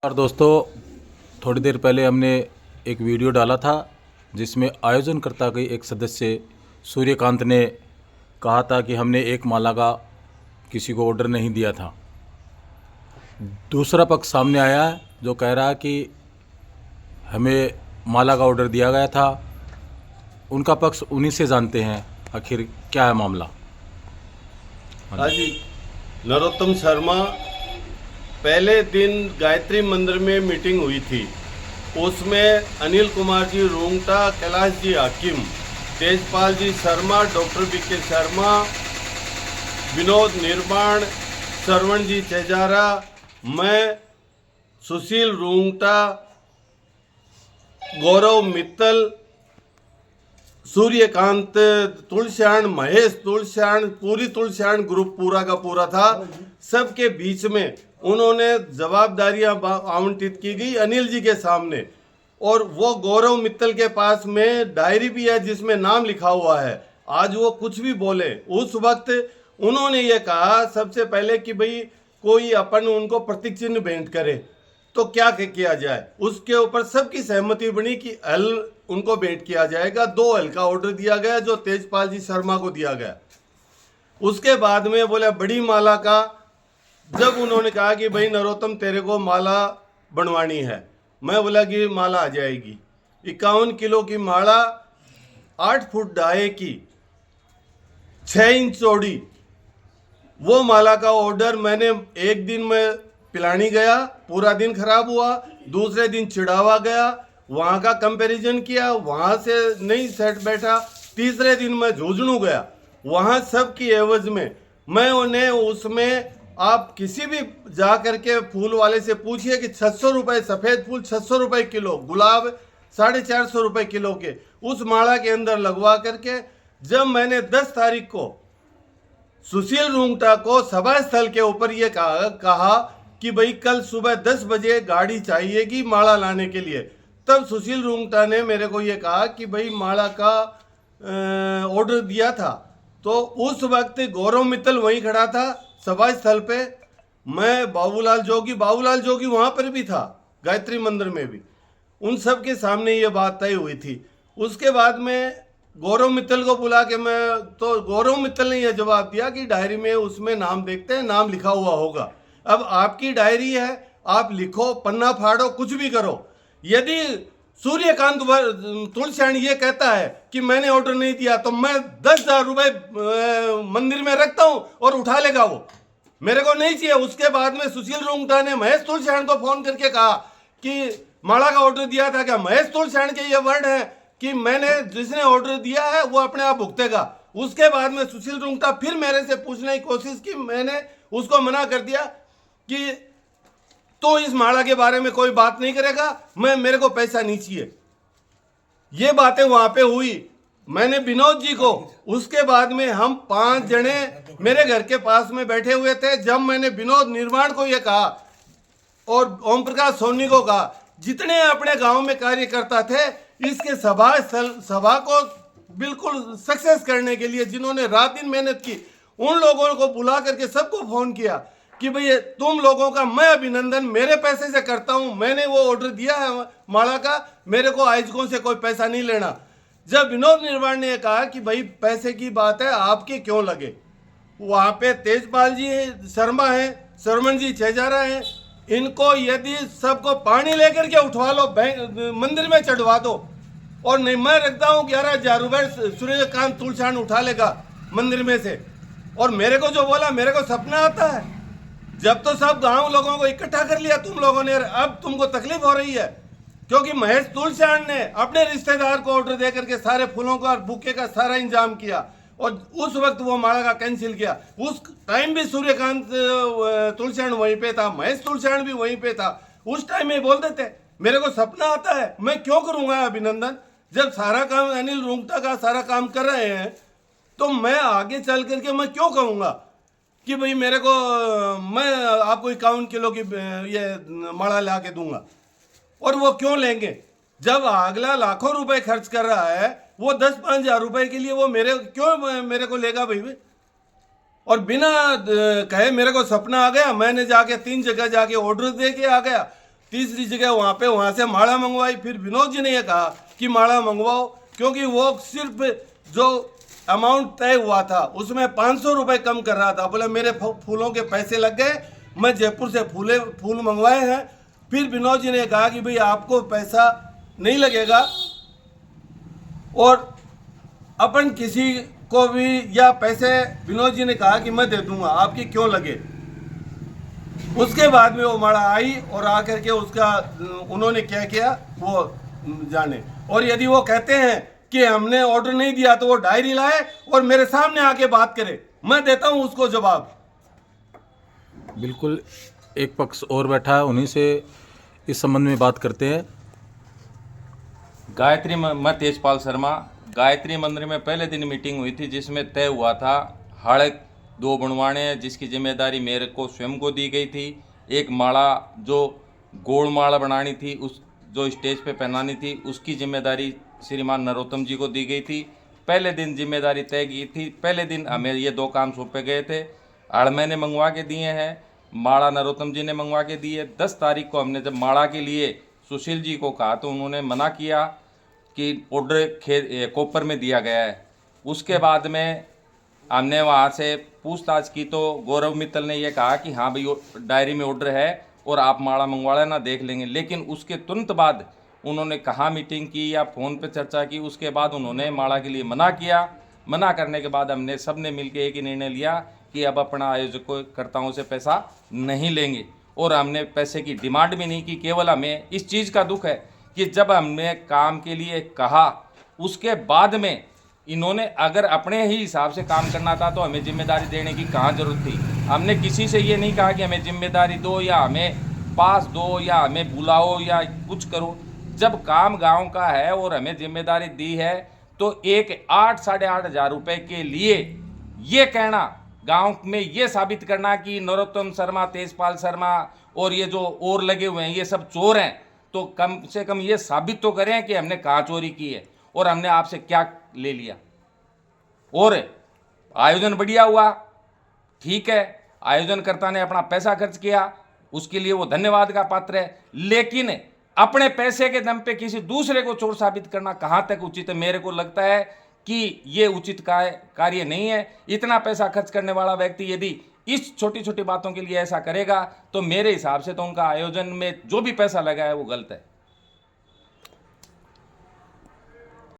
और दोस्तों, थोड़ी देर पहले हमने एक वीडियो डाला था जिसमें आयोजनकर्ता के एक सदस्य सूर्यकांत ने कहा था कि हमने एक माला का किसी को ऑर्डर नहीं दिया था। दूसरा पक्ष सामने आया है जो कह रहा है कि हमें माला का ऑर्डर दिया गया था। उनका पक्ष उन्हीं से जानते हैं आखिर क्या है मामला। हाँ जी, नरोत्तम शर्मा, पहले दिन गायत्री मंदिर में मीटिंग हुई थी। उसमें अनिल कुमार जी रूंगटा, कैलाश जी हाकिम, तेजपाल जी शर्मा, डॉक्टर बीके शर्मा, विनोद निर्माण, श्रवण जी चेजारा, मैं, सुशील रूंगटा, गौरव मित्तल, सूर्यकांत तुलस्याण, महेश तुलस्याण, पूरी तुलस्याण ग्रुप पूरा का पूरा था। सबके बीच में उन्होंने जवाबदारियां आवंटित की गई अनिल जी के सामने। और वो गौरव मित्तल के पास में डायरी भी है जिसमें नाम लिखा हुआ है। आज वो कुछ भी बोले, उस वक्त उन्होंने ये कहा सबसे पहले कि भाई कोई अपन उनको प्रतीक चिन्ह भेंट करे तो क्या किया जाए। उसके ऊपर सबकी सहमति बनी कि हल उनको भेंट किया जाएगा। 2 हल का ऑर्डर दिया गया जो तेजपाल जी शर्मा को दिया गया। उसके बाद में बोले बड़ी माला का, जब उन्होंने कहा कि भाई नरोत्तम तेरे को माला बनवानी है, मैं बोला कि माला आ जाएगी। 51 किलो की माला, 8 फुट डाहे की, 6 इंच चौड़ी, वो माला का ऑर्डर मैंने एक दिन में पिलानी गया, पूरा दिन खराब हुआ। दूसरे दिन चिड़ावा गया, वहां का कंपैरिजन किया, वहां से नहीं सेट बैठा। तीसरे दिन मैं झुंझुनू गया, वहां सब की एवज में मैं उन्हें उसमें आप किसी भी जा करके फूल वाले से पूछिए कि 600 रुपए सफेद फूल 600 रुपए किलो, गुलाब 450 रुपए किलो के उस माला के अंदर लगवा करके जब मैंने 10 तारीख को सुशील रूंगटा को सभा स्थल के ऊपर ये कहा कि भाई कल सुबह 10 बजे गाड़ी चाहिएगी माला लाने के लिए, तब सुशील रूंगटा ने मेरे को ये कहा कि भाई माला का ऑर्डर दिया था। तो उस वक्त गौरव मित्तल वहीं खड़ा था सभा स्थल पे, मैं बाबूलाल जोगी वहां पर भी था, गायत्री मंदिर में भी। उन सब के सामने ये बात तय हुई थी। उसके बाद में गौरव मित्तल को बुला के गौरव मित्तल ने यह जवाब दिया कि डायरी में उसमें नाम देखते हैं, नाम लिखा हुआ होगा। अब आपकी डायरी है, आप लिखो, पन्ना फाड़ो, कुछ भी करो। यदि सूर्यकांत तुलस्याण ये कहता है कि मैंने ऑर्डर नहीं दिया तो मैं 10,000 रुपए मंदिर में रखता हूं और उठा लेगा वो, मेरे को नहीं चाहिए। उसके बाद में सुशील रूंगटा ने महेश तुलस्याण को फोन करके कहा कि माला का ऑर्डर दिया था क्या। महेश तुलस्याण के ये वर्ड है कि मैंने जिसने ऑर्डर दिया है वो अपने आप भुगतेगा। उसके बाद में सुशील रूंगटा फिर मेरे से पूछने की कोशिश की, मैंने उसको मना कर दिया कि तो इस माला के बारे में कोई बात नहीं करेगा, मेरे को पैसा नहीं चाहिए। ये बातें वहां पे हुई। मैंने विनोद जी को, उसके बाद में हम 5 जने मेरे घर के पास में बैठे हुए थे। जब मैंने विनोद निर्माण को यह कहा और ओम प्रकाश सोनी को कहा, जितने अपने गांव में कार्यकर्ता थे इसके सभा को बिल्कुल सक्सेस करने के लिए जिन्होंने रात दिन मेहनत की, उन लोगों को बुला करके सबको फोन किया कि भाई तुम लोगों का मैं अभिनंदन मेरे पैसे से करता हूं। मैंने वो ऑर्डर दिया है माला का, मेरे को आयोजकों से कोई पैसा नहीं लेना। जब विनोद निर्माण ने कहा कि भाई पैसे की बात है, आपके क्यों लगे, वहां पे तेजपाल जी शर्मा है, श्रवण जी चेजारा है, इनको यदि सबको पानी लेकर के उठवा लो, मंदिर में चढ़वा दो, और नहीं मैं रखता हूँ 11,000 रुपए सूर्यकांत तुलस्याण उठा लेगा मंदिर में से। और मेरे को जो बोला, मेरे को सपना आता है। जब तो सब गांव लोगों को इकट्ठा कर लिया तुम लोगों ने, अब तुमको तकलीफ हो रही है क्योंकि महेश तुलस्याण ने अपने रिश्तेदार को ऑर्डर दे करके सारे फूलों का और बुके का सारा इंतजाम किया और उस वक्त वो माला का कैंसिल किया। उस टाइम भी सूर्यकांत तुलस्याण वहीं पे था, महेश तुलस्याण भी वहीं पे था। उस टाइम में बोल देते मेरे को सपना आता है, मैं क्यों करूंगा अभिनंदन, जब सारा काम अनिल रूंगटा का सारा काम कर रहे हैं तो मैं आगे चल करके मैं क्यों कहूंगा कि भाई मेरे को, मैं आपको 51 किलो की ये माला ला के दूंगा। और वो क्यों लेंगे जब अगला लाखों रुपए खर्च कर रहा है, वो 10-5 हजार रुपए के लिए वो मेरे को लेगा भाई। और बिना कहे मेरे को सपना आ गया, मैंने जाके 3 जगह जाके ऑर्डर दे के आ गया। तीसरी जगह वहाँ से माला मंगवाई। फिर विनोद जी ने ये कहा कि माला मंगवाओ, क्योंकि वो सिर्फ जो अमाउंट तय हुआ था उसमें 500 रुपये कम कर रहा था। बोले मेरे फूलों के पैसे लग गए, मैं जयपुर से फूल मंगवाए हैं। फिर विनोद जी ने कहा कि भाई आपको पैसा नहीं लगेगा और अपन किसी को भी या पैसे, विनोद जी ने कहा कि मैं दे दूंगा, आपकी क्यों लगे। उसके बाद में वो माला आई और आकर के उसका उन्होंने क्या किया वो जाने। और यदि वो कहते हैं कि हमने ऑर्डर नहीं दिया तो वो डायरी लाए और मेरे सामने आके बात करे, मैं देता हूं उसको जवाब। बिल्कुल, एक पक्ष और बैठा है, उन्हीं से इस संबंध में बात करते हैं। गायत्री मैं तेजपाल शर्मा। गायत्री मंदिर में पहले दिन मीटिंग हुई थी जिसमें तय हुआ था हड़क 2 बनवाने हैं, जिसकी जिम्मेदारी मेरे को स्वयं को दी गई थी। एक माला जो गोल माला बनानी थी, उस जो स्टेज पे पहनानी थी, उसकी जिम्मेदारी श्रीमान नरोत्तम जी को दी गई थी। पहले दिन जिम्मेदारी तय की थी। पहले दिन हमें ये 2 काम सौंपे गए थे। हड़ मैंने मंगवा के दिए हैं, माला नरोत्तम जी ने मंगवा के दी है। 10 तारीख को हमने जब माला के लिए सुशील जी को कहा तो उन्होंने मना किया कि ऑर्डर कोपर में दिया गया है। उसके बाद में हमने वहाँ से पूछताछ की तो गौरव मित्तल ने यह कहा कि हाँ भाई डायरी में ऑर्डर है और आप माला मंगवा लेना, देख लेंगे। लेकिन उसके तुरंत बाद उन्होंने कहाँ मीटिंग की या फ़ोन पे चर्चा की, उसके बाद उन्होंने माला के लिए मना किया। मना करने के बाद हमने सब ने मिल के एक ही निर्णय लिया कि अब अपना आयोजकर्ताओं से पैसा नहीं लेंगे। और हमने पैसे की डिमांड भी नहीं की। केवल हमें इस चीज़ का दुख है कि जब हमने काम के लिए कहा उसके बाद में इन्होंने अगर अपने ही हिसाब से काम करना था तो हमें जिम्मेदारी देने की कहाँ ज़रूरत थी। हमने किसी से ये नहीं कहा कि हमें जिम्मेदारी दो या हमें पास दो या हमें बुलाओ या कुछ करो। जब काम गांव का है और हमें जिम्मेदारी दी है तो एक 8-8.5 हज़ार रुपये के लिए ये कहना, गांव में ये साबित करना कि नरोत्तम शर्मा, तेजपाल शर्मा और ये जो और लगे हुए हैं ये सब चोर हैं, तो कम से कम ये साबित तो करें कि हमने कहाँ चोरी की है और हमने आपसे क्या ले लिया। और आयोजन बढ़िया हुआ, ठीक है, आयोजनकर्ता ने अपना पैसा खर्च किया, उसके लिए वो धन्यवाद का पात्र है। लेकिन अपने पैसे के दम पे किसी दूसरे को चोर साबित करना कहाँ तक उचित है? मेरे को लगता है कि ये उचित कार्य नहीं है। इतना पैसा खर्च करने वाला व्यक्ति यदि इस छोटी छोटी बातों के लिए ऐसा करेगा तो मेरे हिसाब से तो उनका आयोजन में जो भी पैसा लगा है वो गलत है।